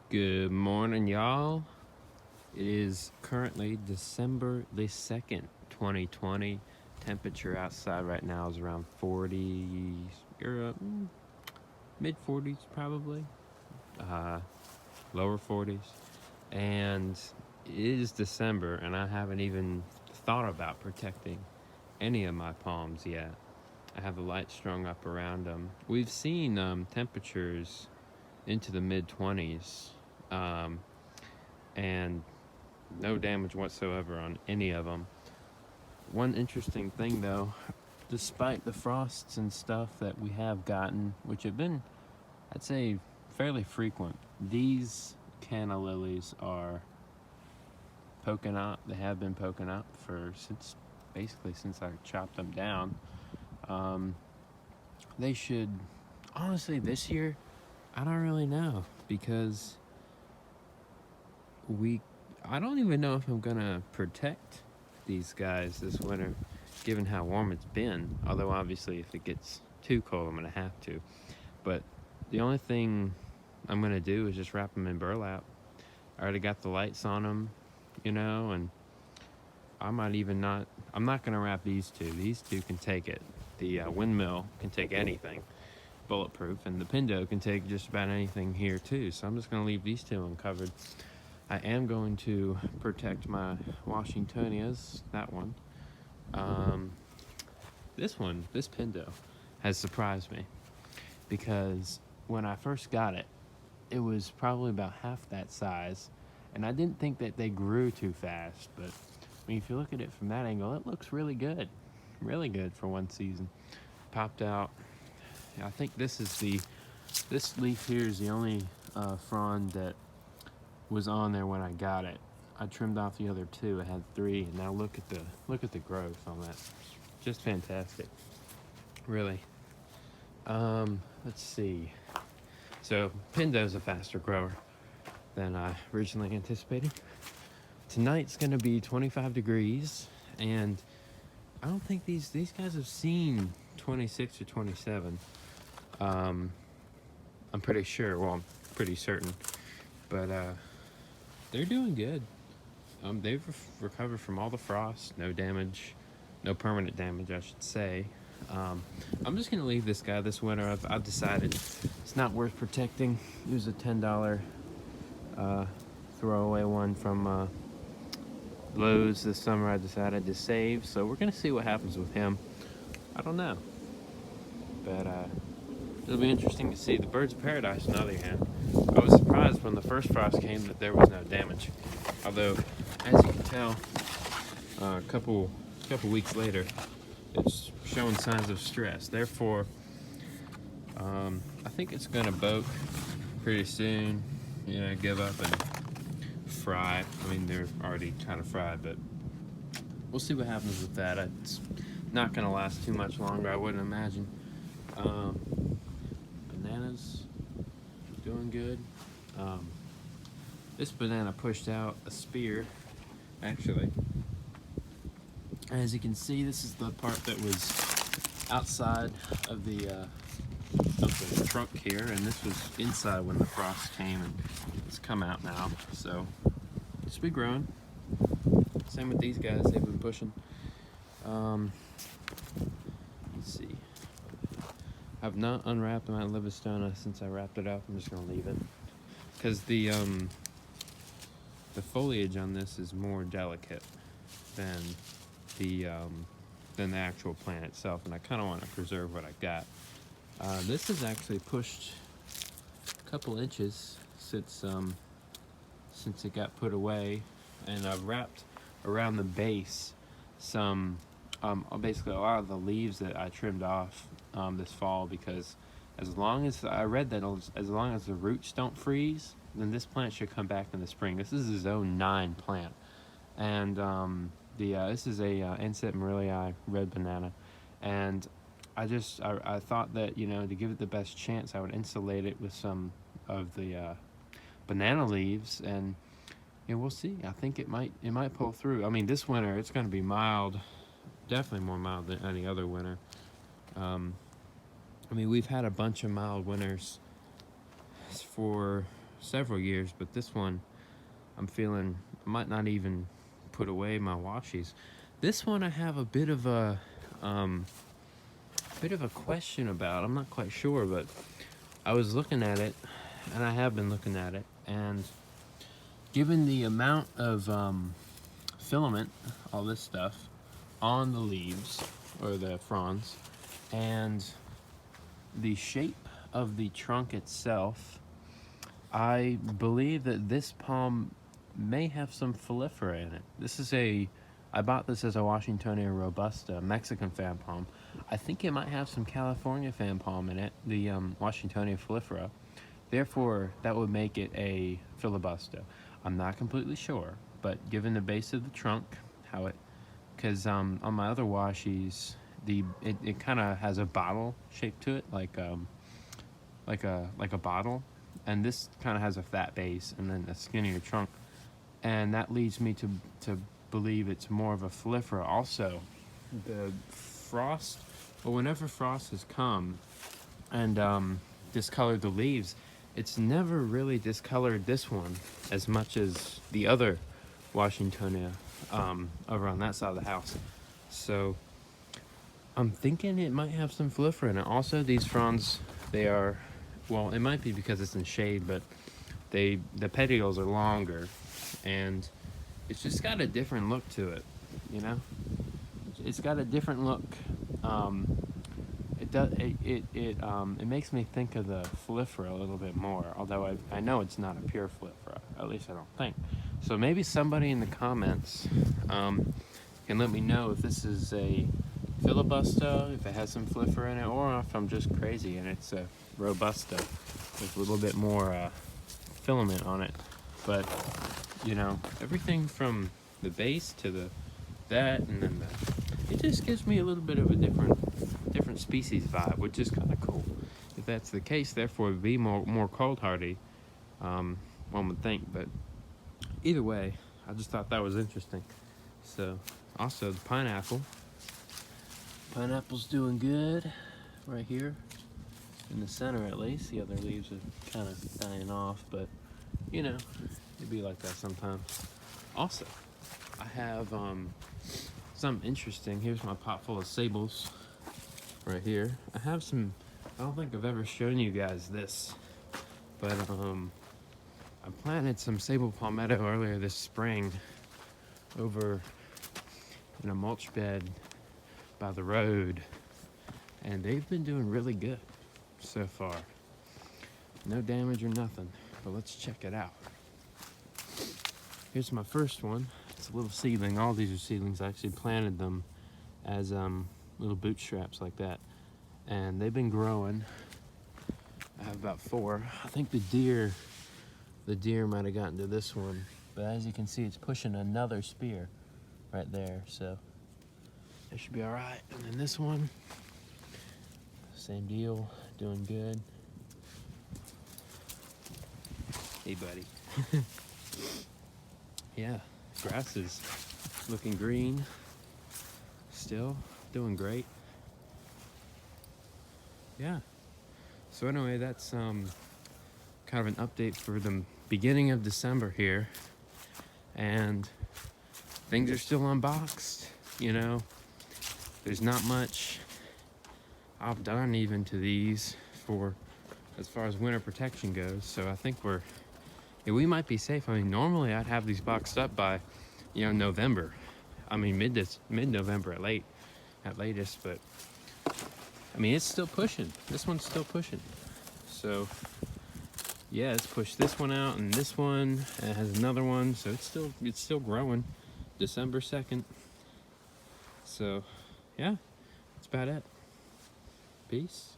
Good morning, y'all. It is currently December the 2nd, 2020. Temperature outside right now is around 40, mid 40s probably, lower 40s. And it is December, and I haven't even thought about protecting any of my palms yet. I have the light strung up around them. We've seen temperatures into the mid 20s, and no damage whatsoever on any of them. One interesting thing though, despite the frosts and stuff that we have gotten, which have been, I'd say, fairly frequent, these Canna Lilies are poking up. They have been poking up since I chopped them down. They should, honestly, this year, I don't really know, because I don't even know if I'm gonna protect these guys this winter, given how warm it's been. Although obviously if it gets too cold, I'm gonna have to. But the only thing I'm gonna do is just wrap them in burlap. I already got the lights on them, and I'm not gonna wrap these two. These two can take it. The windmill can take anything, bulletproof, and the Pindo can take just about anything here too. So I'm just gonna leave these two uncovered. I am going to protect my Washingtonias, that one. This Pindo, has surprised me, because when I first got it, it was probably about half that size, and I didn't think that they grew too fast, but if you look at it from that angle, it looks really good for one season. Popped out. I think this leaf here is the only frond that was on there when I got it. I trimmed off the other two. I had 3, and now look at the growth on that. Just fantastic, really. Let's see. So Pindo's a faster grower than I originally anticipated. Tonight's gonna be 25 degrees, and I don't think these guys have seen 26 or 27. I'm pretty sure. Well, I'm pretty certain, but they're doing good. They've recovered from all the frost. No damage, no permanent damage, I should say. I'm just gonna leave this guy this winter. I've decided it's not worth protecting. It was a $10 throwaway one from Lowe's this summer. I decided to save, so we're gonna see what happens with him. I don't know, but it'll be interesting to see. The birds of paradise, on the other hand, I was surprised when the first frost came that there was no damage. Although, as you can tell, a couple weeks later, it's showing signs of stress. Therefore, I think it's gonna bolt pretty soon. Give up and fry. I mean, they're already kind of fried, but we'll see what happens with that. It's not gonna last too much longer, I wouldn't imagine. Bananas, doing good. This banana pushed out a spear, actually. As you can see, this is the part that was outside of the trunk here, and this was inside when the frost came, and it's come out now, so it's been growing. Same with these guys, they've been pushing. Let's see. I've not unwrapped my Libistona since I wrapped it up. I'm just gonna leave it, because the foliage on this is more delicate than the actual plant itself, and I kind of want to preserve what I got. This has actually pushed a couple inches since it got put away, and I've wrapped around the base basically a lot of the leaves that I trimmed off this fall, because as long as the roots don't freeze, then this plant should come back in the spring. This is a zone 9 plant, and this is a Inset Morillii red banana, and I thought that to give it the best chance, I would insulate it with some of the banana leaves, and we'll see. I think it might pull through. I mean, this winter it's going to be mild, definitely more mild than any other winter. We've had a bunch of mild winters for several years, but this one I'm feeling I might not even put away my washies. This one I have a bit of a question about. I'm not quite sure, but I was looking at it, and I have been looking at it, and given the amount of filament, all this stuff, on the leaves, or the fronds, and the shape of the trunk itself, I believe that this palm may have some Filifera in it. I bought this as a Washingtonia Robusta, Mexican fan palm. I think it might have some California fan palm in it, the Washingtonia Filifera. Therefore, that would make it a Filibusta. I'm not completely sure, but given the base of the trunk, because on my other washies, it kind of has a bottle shape to it, like a bottle, and this kind of has a fat base and then a skinnier trunk, and that leads me to believe it's more of a Filifera. Also, the frost, well, whenever frost has come and discolored the leaves, it's never really discolored this one as much as the other Washingtonia over on that side of the house. So I'm thinking it might have some Filifera in it. Also, these fronds, they are, well, it might be because it's in shade, but the petioles are longer, and it's just got a different look to it, you know? It's got a different look. It makes me think of the Filifera a little bit more, although I know it's not a pure Filifera, at least I don't think. So maybe somebody in the comments can let me know if this is a Filibusta, if it has some Filifera in it, or if I'm just crazy and it's a Robusta with a little bit more filament on it. But, you know, everything from the base to that, and then it just gives me a little bit of a different species vibe, which is kind of cool. If that's the case, therefore, it would be more cold hardy, one would think. But either way, I just thought that was interesting. So, also the pineapple's doing good right here in the center, at least. The other leaves are kind of dying off, but you know, it'd be like that sometimes. Also, I have something interesting. Here's my pot full of sables right here. I have some, I don't think I've ever shown you guys this, but I planted some Sable Palmetto earlier this spring over in a mulch bed by the road, and they've been doing really good so far. No damage or nothing, but let's check it out. Here's my first one. It's a little seedling. All these are seedlings. I actually planted them as little bootstraps like that, and they've been growing. I have about 4. I think the deer might have gotten to this one, but as you can see, it's pushing another spear right there, so it should be all right. And then this one, same deal, doing good. Hey, buddy. Yeah, grass is looking green, still doing great. Yeah. So anyway, that's kind of an update for the beginning of December here, and things are still unboxed. You know, there's not much I've done even to these for as far as winter protection goes. So I think we might be safe. I mean, normally I'd have these boxed up by, you know, November. I mean, mid-November at latest, but I mean, it's still pushing. This one's still pushing. So yeah, let's push this one out, and this one has another one, so it's still growing. December 2nd. So yeah, that's about it. Peace.